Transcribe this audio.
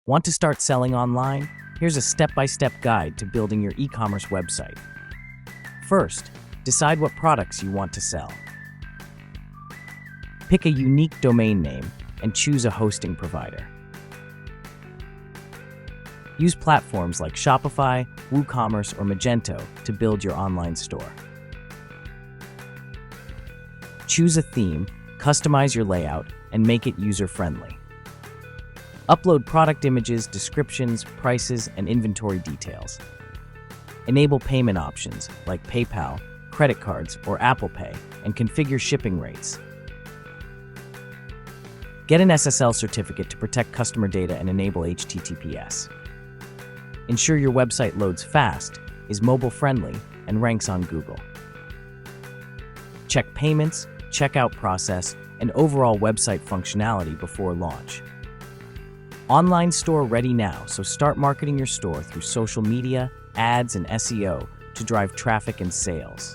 Want to start selling online? Here's a step-by-step guide to building your e-commerce website. First, decide what products you want to sell. Pick a unique domain name and choose a hosting provider. Use platforms like Shopify, WooCommerce, or Magento to build your online store. Choose a theme, customize your layout, and make it user-friendly. Upload product images, descriptions, prices, and inventory details. Enable payment options like PayPal, credit cards, or Apple Pay, and configure shipping rates. Get an SSL certificate to protect customer data and enable HTTPS. Ensure your website loads fast, is mobile-friendly, and ranks on Google. Check payments, checkout process, and overall website functionality before launch. Online store ready now, so start marketing your store through social media, ads, and SEO to drive traffic and sales.